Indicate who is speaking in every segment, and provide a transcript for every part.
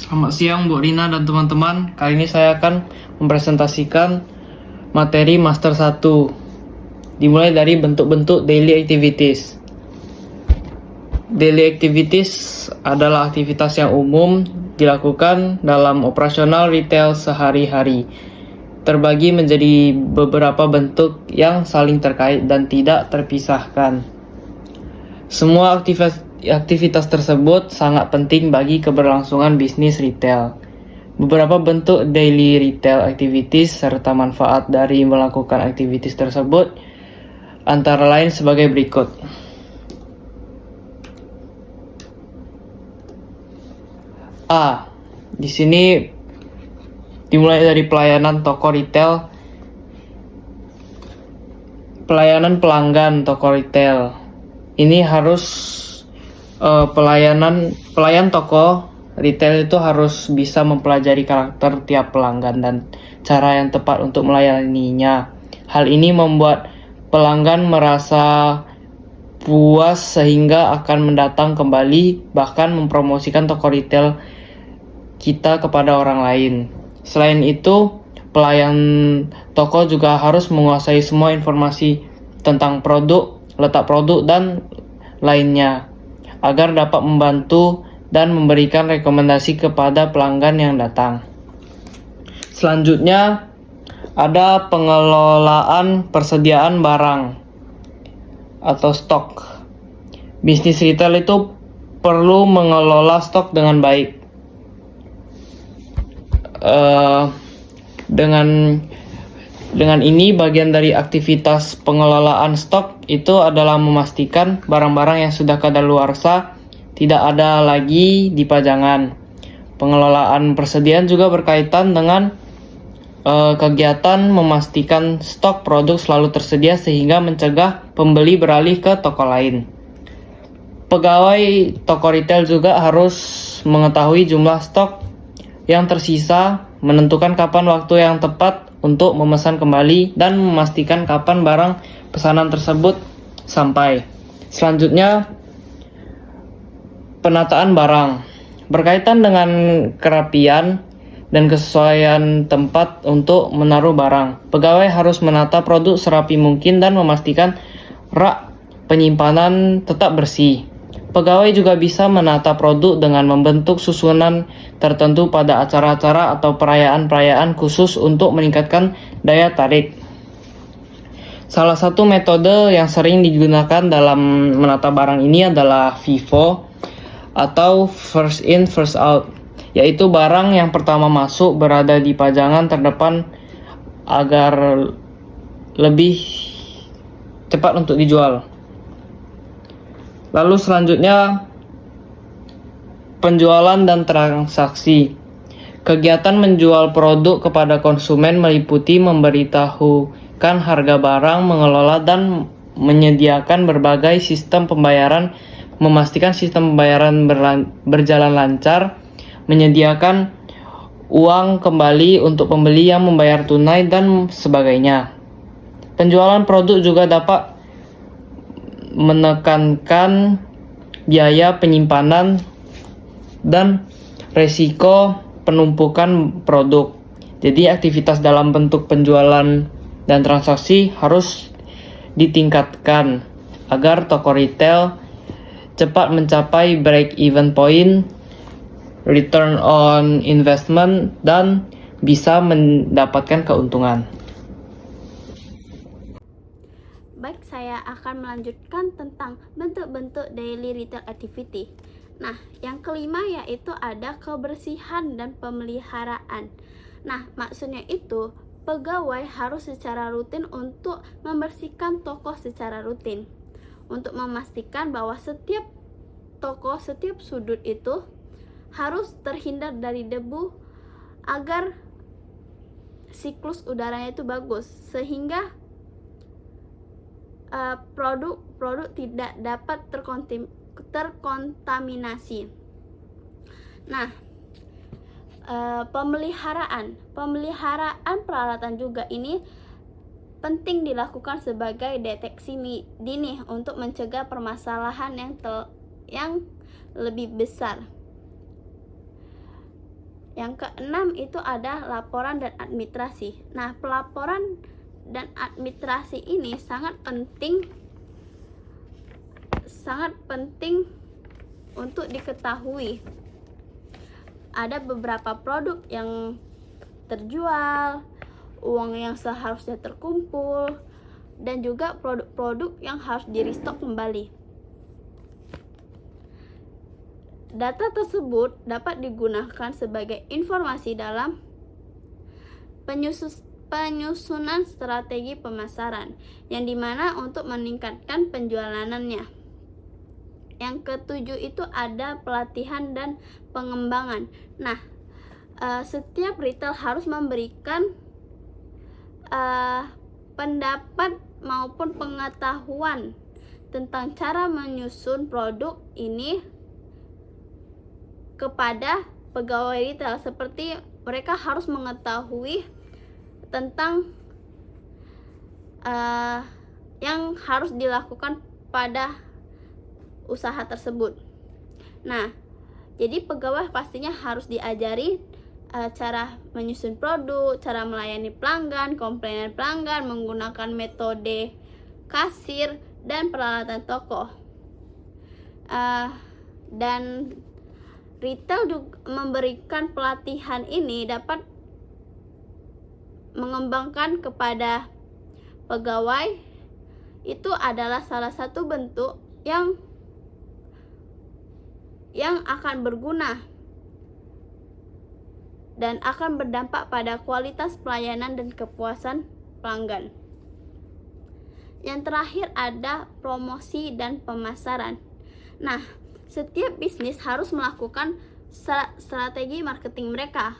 Speaker 1: Selamat siang Bu Rina dan teman-teman. Kali ini saya akan mempresentasikan materi Master 1. Dimulai dari bentuk-bentuk daily activities. Daily activities adalah aktivitas yang umum dilakukan dalam operasional retail sehari-hari. Terbagi menjadi beberapa bentuk yang saling terkait dan tidak terpisahkan. Semua aktivitas tersebut sangat penting bagi keberlangsungan bisnis retail. Beberapa bentuk daily retail activities serta manfaat dari melakukan aktivitas tersebut antara lain sebagai berikut. A. Di sini dimulai dari pelayanan toko retail, pelayanan pelanggan toko retail. Ini harus pelayan toko retail itu harus bisa mempelajari karakter tiap pelanggan dan cara yang tepat untuk melayaninya. Hal ini membuat pelanggan merasa puas sehingga akan mendatang kembali, bahkan mempromosikan toko retail kita kepada orang lain. Selain itu, pelayan toko juga harus menguasai semua informasi tentang produk, letak produk, dan lainnya agar dapat membantu dan memberikan rekomendasi kepada pelanggan yang datang. Selanjutnya, ada pengelolaan persediaan barang atau stok. Bisnis retail itu perlu mengelola stok dengan baik. Dengan ini, bagian dari aktivitas pengelolaan stok itu adalah memastikan barang-barang yang sudah kadaluarsa tidak ada lagi di pajangan. Pengelolaan persediaan juga berkaitan dengan kegiatan memastikan stok produk selalu tersedia sehingga mencegah pembeli beralih ke toko lain. Pegawai toko retail juga harus mengetahui jumlah stok yang tersisa, menentukan kapan waktu yang tepat untuk memesan kembali, dan memastikan kapan barang pesanan tersebut sampai. Selanjutnya, penataan barang. Berkaitan dengan kerapian dan kesesuaian tempat untuk menaruh barang. Pegawai harus menata produk serapi mungkin dan memastikan rak penyimpanan tetap bersih. Pegawai juga bisa menata produk dengan membentuk susunan tertentu pada acara-acara atau perayaan-perayaan khusus untuk meningkatkan daya tarik. Salah satu metode yang sering digunakan dalam menata barang ini adalah FIFO atau first in first out, yaitu barang yang pertama masuk berada di pajangan terdepan agar lebih cepat untuk dijual. Lalu selanjutnya, penjualan dan transaksi. Kegiatan menjual produk kepada konsumen meliputi memberitahukan harga barang, mengelola dan menyediakan berbagai sistem pembayaran, memastikan sistem pembayaran berjalan lancar, menyediakan uang kembali untuk pembeli yang membayar tunai, dan sebagainya. Penjualan produk juga dapat menekankan biaya penyimpanan dan resiko penumpukan produk. Jadi aktivitas dalam bentuk penjualan dan transaksi harus ditingkatkan agar toko retail cepat mencapai break-even point, return on investment, dan bisa mendapatkan keuntungan.
Speaker 2: Baik, saya akan melanjutkan tentang bentuk-bentuk daily retail activity. Nah, yang kelima yaitu ada kebersihan dan pemeliharaan. Nah, maksudnya itu pegawai harus secara rutin untuk membersihkan toko secara rutin, untuk memastikan bahwa setiap toko, setiap sudut itu harus terhindar dari debu agar siklus udaranya itu bagus, sehingga produk tidak dapat terkontaminasi. Nah, pemeliharaan peralatan juga ini penting dilakukan sebagai deteksi dini untuk mencegah permasalahan yang lebih besar. Yang keenam itu ada laporan dan administrasi. Nah, pelaporan dan administrasi ini sangat penting untuk diketahui. Ada beberapa produk yang terjual, uang yang seharusnya terkumpul, dan juga produk-produk yang harus di-restock kembali. Data tersebut dapat digunakan sebagai informasi dalam penyusunan strategi pemasaran, yang dimana untuk meningkatkan penjualannya. Yang ketujuh itu ada pelatihan dan pengembangan. Nah, setiap retail harus memberikan pendapat maupun pengetahuan tentang cara menyusun produk ini kepada pegawai retail, seperti mereka harus mengetahui tentang yang harus dilakukan pada usaha tersebut. Nah, jadi pegawai pastinya harus diajari cara menyusun produk, cara melayani pelanggan, komplainan pelanggan, menggunakan metode kasir dan peralatan toko. Dan retail juga memberikan pelatihan ini dapat mengembangkan kepada pegawai. Itu adalah salah satu bentuk yang akan berguna dan akan berdampak pada kualitas pelayanan dan kepuasan pelanggan. Yang terakhir ada promosi dan pemasaran. Nah, setiap bisnis harus melakukan strategi marketing mereka,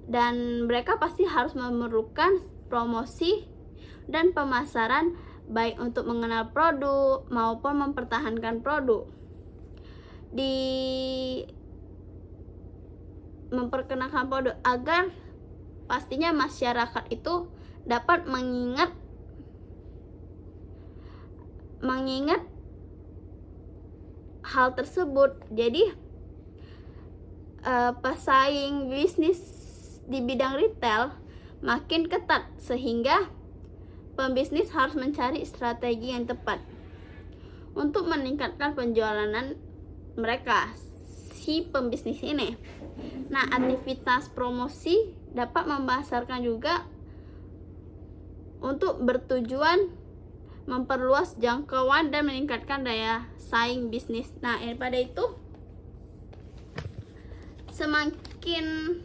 Speaker 2: dan mereka pasti harus memerlukan promosi dan pemasaran, baik untuk mengenal produk maupun mempertahankan produk. Memperkenalkan produk agar pastinya masyarakat itu dapat mengingat hal tersebut. Jadi pesaing bisnis di bidang retail makin ketat, sehingga pembisnis harus mencari strategi yang tepat untuk meningkatkan penjualan mereka, si pembisnis ini. Nah, aktivitas promosi dapat memasarkan juga untuk bertujuan memperluas jangkauan dan meningkatkan daya saing bisnis. Nah, pada itu semakin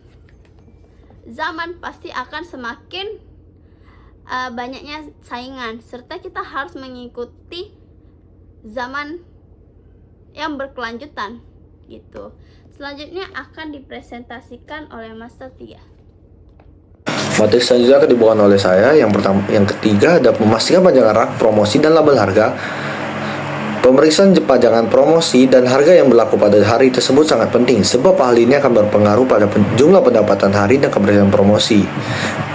Speaker 2: zaman pasti akan semakin banyaknya saingan, serta kita harus mengikuti zaman yang berkelanjutan gitu. Selanjutnya akan dipresentasikan oleh Master 3.
Speaker 3: Materi selanjutnya akan dibawakan oleh saya. Yang ketiga ada memastikan pajangan rak, promosi dan label harga. Pemeriksaan pajangan promosi dan harga yang berlaku pada hari tersebut sangat penting, sebab hal ini akan berpengaruh pada jumlah pendapatan hari dan keberhasilan promosi.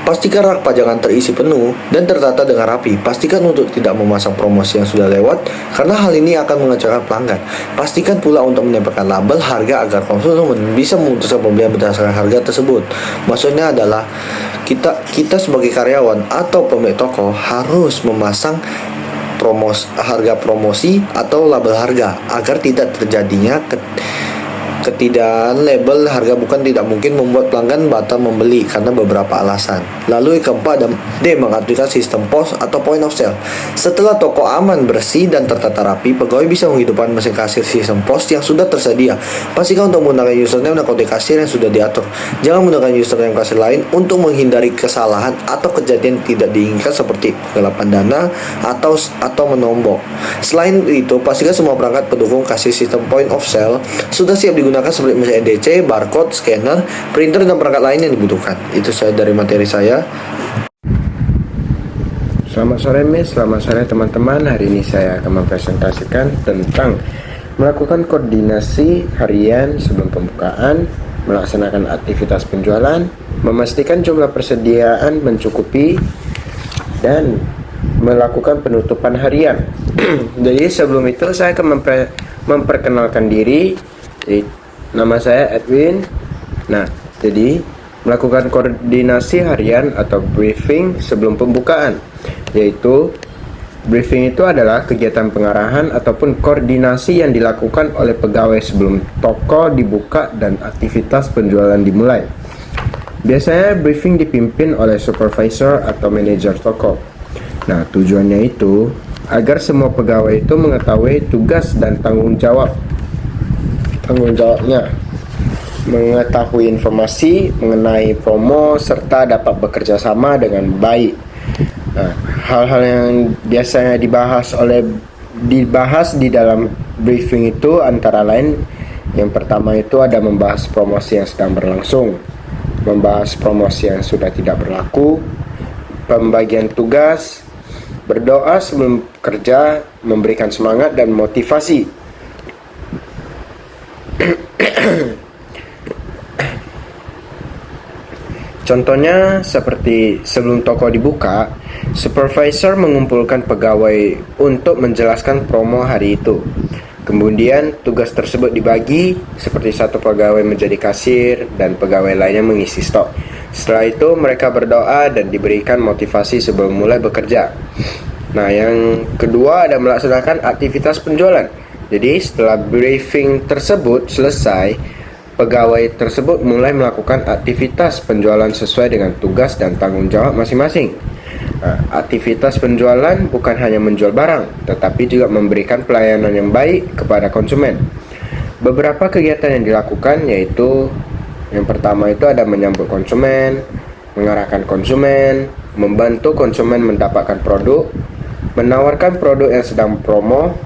Speaker 3: Pastikan rak pajangan terisi penuh dan tertata dengan rapi. Pastikan untuk tidak memasang promosi yang sudah lewat, karena hal ini akan mengecewakan pelanggan. Pastikan pula untuk menempelkan label harga agar konsumen bisa memutuskan pembelian berdasarkan harga tersebut. Maksudnya adalah kita sebagai karyawan atau pemilik toko harus memasang harga promosi atau label harga agar tidak terjadinya ketidakan label harga bukan tidak mungkin membuat pelanggan batal membeli karena beberapa alasan. Lalu yang keempat ada D, mengaktifkan sistem POS atau point of sale. Setelah toko aman, bersih, dan tertata rapi, pegawai bisa menghidupkan mesin kasir sistem POS yang sudah tersedia. Pastikan untuk menggunakan username dan kode kasir yang sudah diatur. Jangan menggunakan username kasir lain untuk menghindari kesalahan atau kejadian tidak diinginkan seperti penggelapan dana atau menombok. Selain itu, pastikan semua perangkat pendukung kasir sistem point of sale sudah siap digunakan seperti mesin NDC, barcode, scanner, printer, dan perangkat lain yang dibutuhkan. Itu saya dari materi saya.
Speaker 4: Selamat sore Miss, selamat sore teman-teman. Hari ini saya akan mempresentasikan tentang melakukan koordinasi harian sebelum pembukaan, melaksanakan aktivitas penjualan, memastikan jumlah persediaan mencukupi, dan melakukan penutupan harian. Jadi sebelum itu saya akan memperkenalkan diri. Nama saya Edwin. Nah, Jadi, melakukan koordinasi harian atau briefing sebelum pembukaan, yaitu briefing itu adalah kegiatan pengarahan ataupun koordinasi yang dilakukan oleh pegawai sebelum toko dibuka dan aktivitas penjualan dimulai. Biasanya briefing dipimpin oleh supervisor atau manajer toko. Nah, tujuannya itu agar semua pegawai itu mengetahui tugas dan tanggung jawabnya, mengetahui informasi mengenai promo serta dapat bekerja sama dengan baik. Nah, hal-hal yang biasanya dibahas di dalam briefing itu antara lain, yang pertama itu ada membahas promosi yang sedang berlangsung, membahas promosi yang sudah tidak berlaku, pembagian tugas, berdoa sebelum kerja, memberikan semangat dan motivasi. Contohnya seperti sebelum toko dibuka, supervisor mengumpulkan pegawai untuk menjelaskan promo hari itu. Kemudian tugas tersebut dibagi seperti satu pegawai menjadi kasir dan pegawai lainnya mengisi stok. Setelah itu mereka berdoa dan diberikan motivasi sebelum mulai bekerja. Nah, yang kedua ada melaksanakan aktivitas penjualan. Jadi setelah briefing tersebut selesai, pegawai tersebut mulai melakukan aktivitas penjualan sesuai dengan tugas dan tanggung jawab masing-masing. Aktivitas penjualan bukan hanya menjual barang, tetapi juga memberikan pelayanan yang baik kepada konsumen. Beberapa kegiatan yang dilakukan yaitu yang pertama itu ada menyambut konsumen, mengarahkan konsumen, membantu konsumen mendapatkan produk, menawarkan produk yang sedang promo,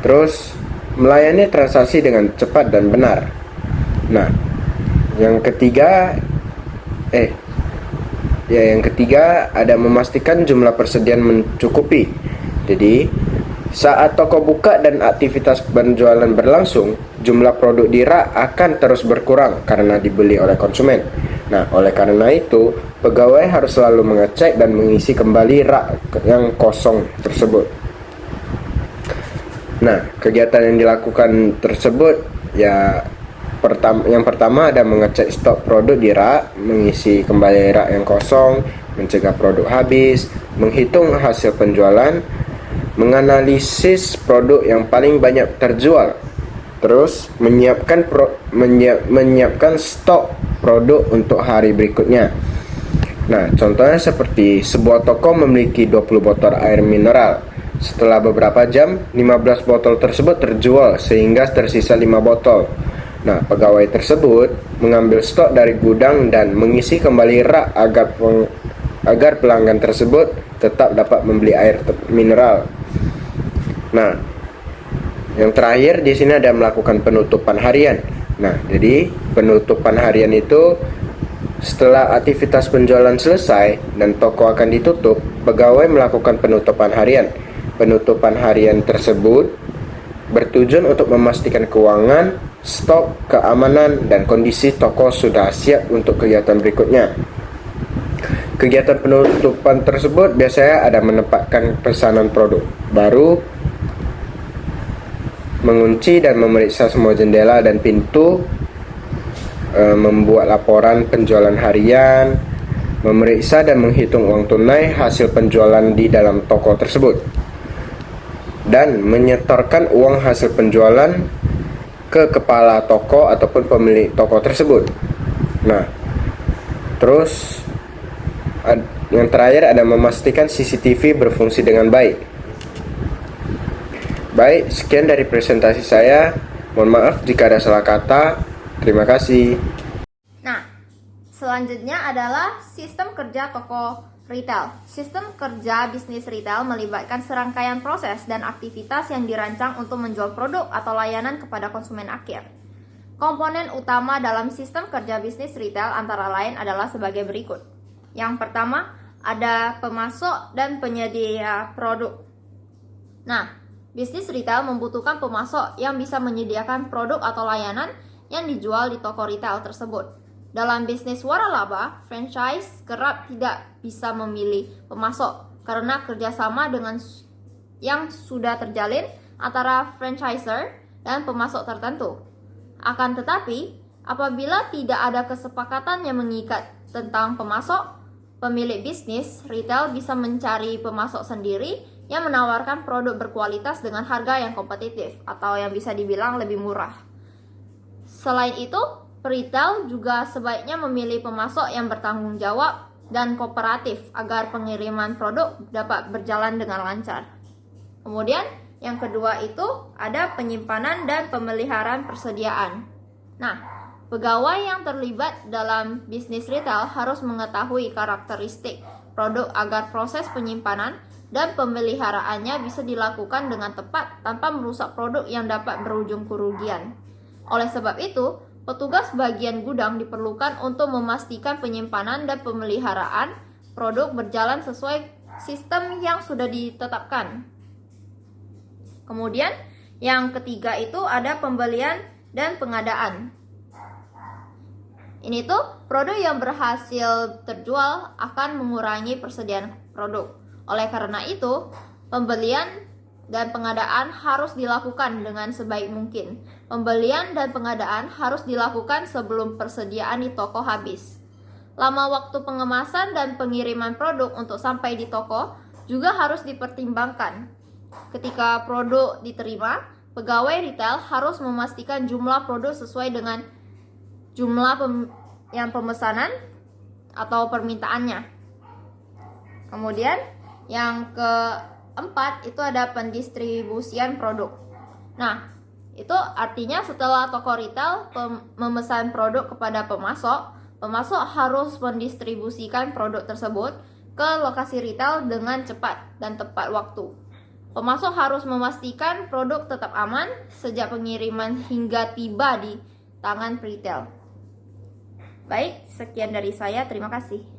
Speaker 4: terus melayani transaksi dengan cepat dan benar. Nah, yang ketiga ada memastikan jumlah persediaan mencukupi. Jadi, saat toko buka dan aktivitas penjualan berlangsung, jumlah produk di rak akan terus berkurang karena dibeli oleh konsumen. Nah, oleh karena itu, pegawai harus selalu mengecek dan mengisi kembali rak yang kosong tersebut. Nah, kegiatan yang dilakukan tersebut yang pertama ada mengecek stok produk di rak, mengisi kembali rak yang kosong, mencegah produk habis, menghitung hasil penjualan, menganalisis produk yang paling banyak terjual, terus menyiapkan stok produk untuk hari berikutnya. Nah, contohnya seperti sebuah toko memiliki 20 botol air mineral. Setelah beberapa jam, 15 botol tersebut terjual sehingga tersisa 5 botol. Nah, pegawai tersebut mengambil stok dari gudang dan mengisi kembali rak agar pelanggan tersebut tetap dapat membeli air mineral. Nah, yang terakhir di sini ada melakukan penutupan harian. Nah, jadi penutupan harian itu setelah aktivitas penjualan selesai dan toko akan ditutup, pegawai melakukan penutupan harian. Penutupan harian tersebut bertujuan untuk memastikan keuangan, stok, keamanan, dan kondisi toko sudah siap untuk kegiatan berikutnya. Kegiatan penutupan tersebut biasanya ada menempatkan pesanan produk baru, mengunci dan memeriksa semua jendela dan pintu, membuat laporan penjualan harian, memeriksa dan menghitung uang tunai hasil penjualan di dalam toko tersebut, dan menyetorkan uang hasil penjualan ke kepala toko ataupun pemilik toko tersebut. Nah, terus yang terakhir ada memastikan CCTV berfungsi dengan baik. Baik, sekian dari presentasi saya. Mohon maaf jika ada salah kata. Terima kasih.
Speaker 5: Nah, selanjutnya adalah sistem kerja toko retail. Sistem kerja bisnis retail melibatkan serangkaian proses dan aktivitas yang dirancang untuk menjual produk atau layanan kepada konsumen akhir. Komponen utama dalam sistem kerja bisnis retail antara lain adalah sebagai berikut. Yang pertama, ada pemasok dan penyedia produk. Nah, bisnis retail membutuhkan pemasok yang bisa menyediakan produk atau layanan yang dijual di toko retail tersebut. Dalam bisnis waralaba, franchise kerap tidak bisa memilih pemasok karena kerjasama dengan yang sudah terjalin antara franchisor dan pemasok tertentu. Akan tetapi, Apabila tidak ada kesepakatan yang mengikat tentang pemasok, pemilik bisnis retail bisa mencari pemasok sendiri yang menawarkan produk berkualitas dengan harga yang kompetitif atau yang bisa dibilang lebih murah. Selain itu, retail juga sebaiknya memilih pemasok yang bertanggung jawab dan kooperatif agar pengiriman produk dapat berjalan dengan lancar. Kemudian, yang kedua itu ada penyimpanan dan pemeliharaan persediaan. Nah, pegawai yang terlibat dalam bisnis retail harus mengetahui karakteristik produk agar proses penyimpanan dan pemeliharaannya bisa dilakukan dengan tepat tanpa merusak produk yang dapat berujung kerugian. Oleh sebab itu, petugas bagian gudang diperlukan untuk memastikan penyimpanan dan pemeliharaan produk berjalan sesuai sistem yang sudah ditetapkan. Kemudian, yang ketiga itu ada pembelian dan pengadaan. Ini tuh produk yang berhasil terjual akan mengurangi persediaan produk. Oleh karena itu, pembelian dan pengadaan harus dilakukan dengan sebaik mungkin. Pembelian dan pengadaan harus dilakukan sebelum persediaan di toko habis. Lama waktu pengemasan dan pengiriman produk untuk sampai di toko juga harus dipertimbangkan. Ketika produk diterima, pegawai retail harus memastikan jumlah produk sesuai dengan jumlah yang pemesanan atau permintaannya. Kemudian yang keempat itu ada pendistribusian produk. Nah, itu artinya setelah toko retail memesan produk kepada pemasok harus mendistribusikan produk tersebut ke lokasi retail dengan cepat dan tepat waktu. Pemasok harus memastikan produk tetap aman sejak pengiriman hingga tiba di tangan retail. Baik, sekian dari saya. Terima kasih.